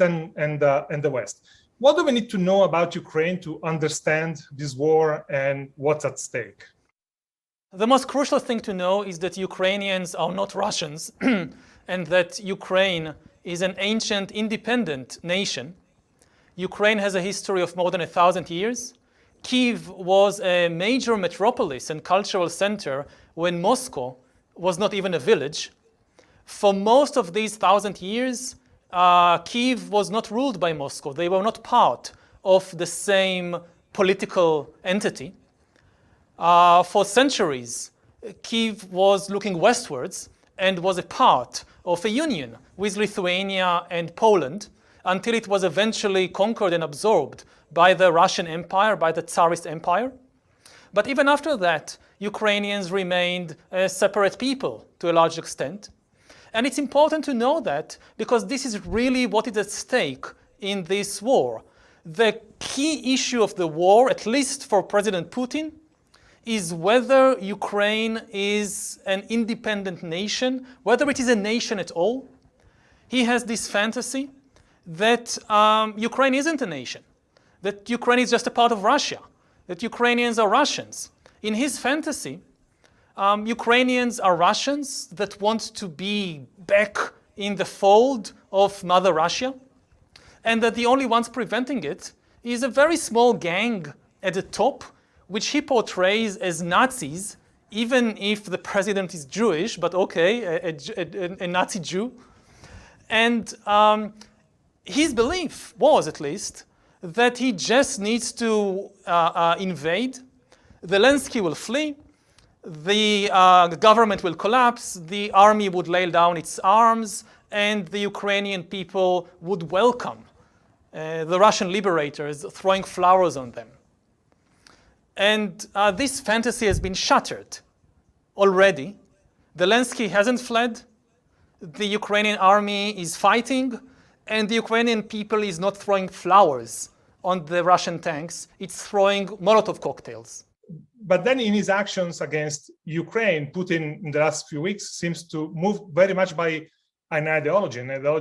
and the West. What do we need to know about Ukraine to understand this war and what's at stake? The most crucial thing to know is that Ukrainians are not Russians and that Ukraine is an ancient independent nation. Ukraine has a history of more than 1,000 years. Kyiv was a major metropolis and cultural center when Moscow was not even a village. For most of these 1,000 years, Kyiv was not ruled by Moscow. They were not part of the same political entity. For centuries, Kyiv was looking westwards and was a part of a union with Lithuania and Poland until it was eventually conquered and absorbed by the Russian Empire, by the Tsarist Empire. But even after that, Ukrainians remained a separate people to a large extent. And it's important to know that because this is really what is at stake in this war. The key issue of the war, at least for President Putin, is whether Ukraine is an independent nation, whether it is a nation at all. He has this fantasy that Ukraine isn't a nation, that Ukraine is just a part of Russia, that Ukrainians are Russians. In his fantasy, Ukrainians are Russians that want to be back in the fold of Mother Russia, and that the only ones preventing it is a very small gang at the top, which he portrays as Nazis, even if the president is Jewish, but okay, a Nazi Jew. And his belief was, at least, that he just needs to invade. Zelensky will flee, the government will collapse, the army would lay down its arms, and the Ukrainian people would welcome the Russian liberators throwing flowers on them. And this fantasy has been shattered already. Zelensky hasn't fled, the Ukrainian army is fighting, and the Ukrainian people is not throwing flowers on the Russian tanks, it's throwing Molotov cocktails. But then in his actions against Ukraine, Putin in the last few weeks seems to move very much by an ideology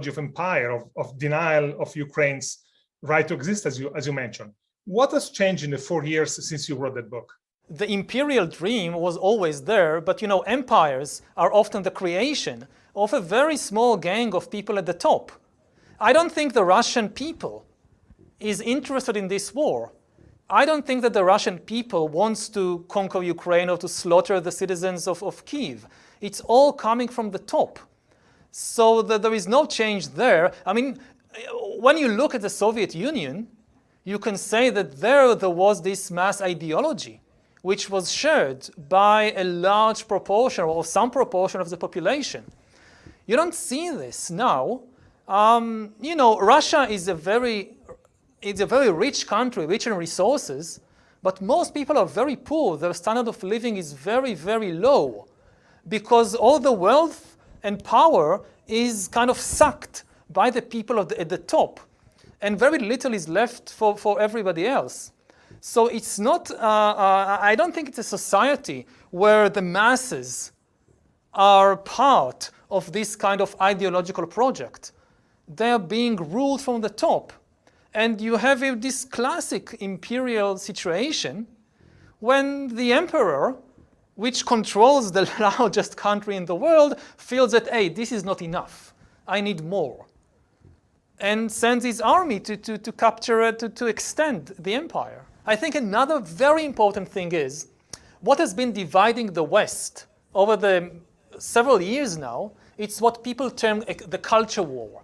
of empire, of denial of Ukraine's right to exist, as you mentioned. What has changed in the 4 years since you wrote that book? The imperial dream was always there, but empires are often the creation of a very small gang of people at the top. I don't think the Russian people is interested in this war. I don't think that the Russian people wants to conquer Ukraine or to slaughter the citizens of Kyiv. It's all coming from the top. So there is no change there. I mean, when you look at the Soviet Union, you can say that there was this mass ideology which was shared by a large proportion or some proportion of the population. You don't see this now. Russia is a very rich country, rich in resources, but most people are very poor. Their standard of living is very, very low because all the wealth and power is kind of sucked by the people at the top, and very little is left for everybody else. So it's not, I don't think it's a society where the masses are part of this kind of ideological project. They are being ruled from the top. And you have this classic imperial situation when the emperor, which controls the largest country in the world, feels that, hey, this is not enough. I need more. And sends his army to capture, to extend the empire. I think another very important thing is what has been dividing the West over the several years now. It's what people term the culture war.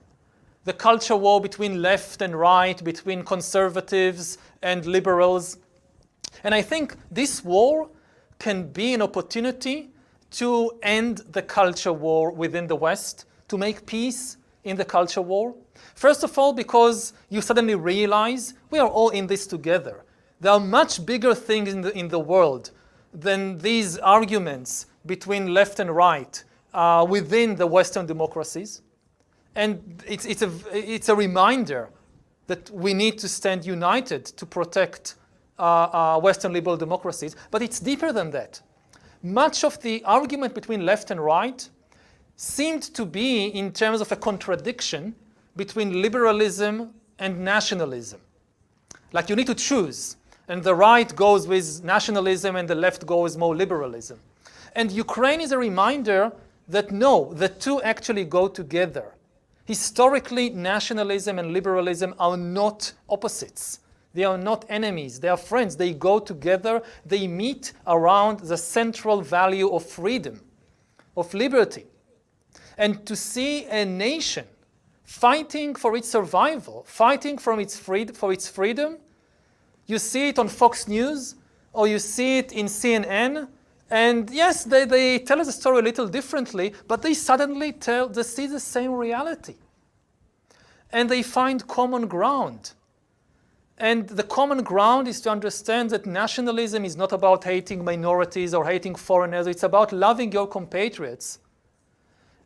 The culture war between left and right, between conservatives and liberals. And I think this war can be an opportunity to end the culture war within the West, to make peace in the culture war. First of all, because you suddenly realize we are all in this together. There are much bigger things in the world than these arguments between left and right within the Western democracies. And it's a reminder that we need to stand united to protect Western liberal democracies. But it's deeper than that. Much of the argument between left and right seemed to be in terms of a contradiction between liberalism and nationalism. Like you need to choose, and the right goes with nationalism and the left goes more liberalism. And Ukraine is a reminder that no, the two actually go together. Historically, nationalism and liberalism are not opposites. They are not enemies, they are friends. They go together, they meet around the central value of freedom, of liberty. And to see a nation fighting for its survival, fighting for its freedom, you see it on Fox News, or you see it in CNN, and yes, they tell us the story a little differently, but they suddenly see the same reality. And they find common ground. And the common ground is to understand that nationalism is not about hating minorities or hating foreigners. It's about loving your compatriots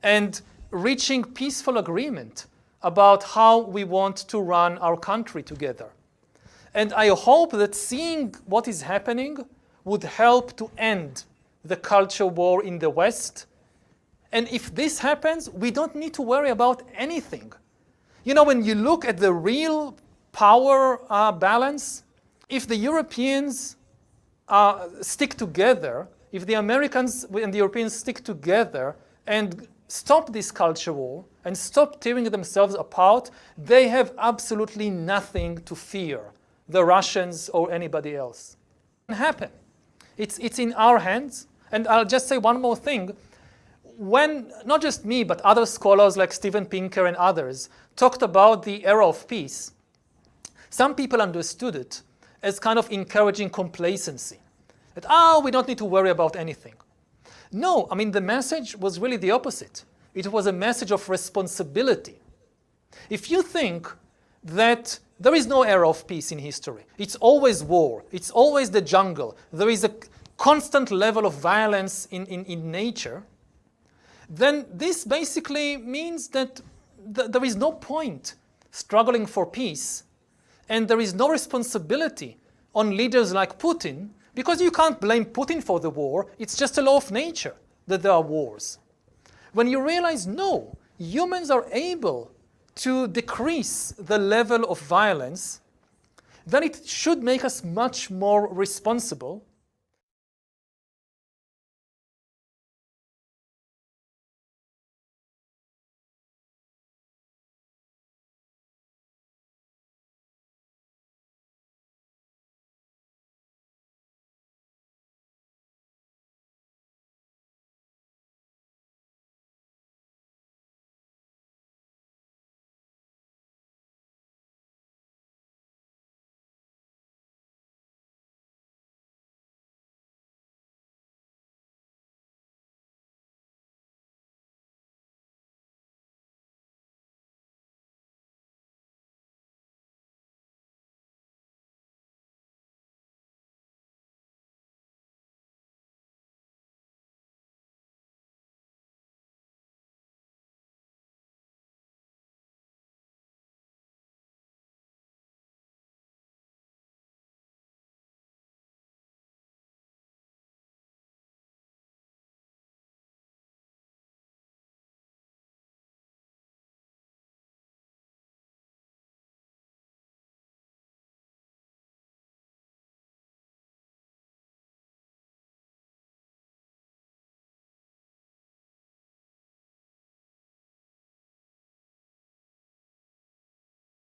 and reaching peaceful agreement about how we want to run our country together. And I hope that seeing what is happening would help to end the culture war in the West. And if this happens, we don't need to worry about anything. You know, when you look at the real power balance, if the Europeans stick together, if the Americans and the Europeans stick together and stop this culture war and stop tearing themselves apart, they have absolutely nothing to fear, the Russians or anybody else. It can happen. It's in our hands. And I'll just say one more thing. When, not just me, but other scholars like Steven Pinker and others talked about the era of peace, some people understood it as kind of encouraging complacency. That, we don't need to worry about anything. No, I mean, the message was really the opposite. It was a message of responsibility. If you think that there is no era of peace in history, it's always war, it's always the jungle, there is a constant level of violence in nature, then this basically means that there is no point struggling for peace, and there is no responsibility on leaders like Putin, because you can't blame Putin for the war. It's just a law of nature that there are wars. When you realize, no, humans are able to decrease the level of violence, then it should make us much more responsible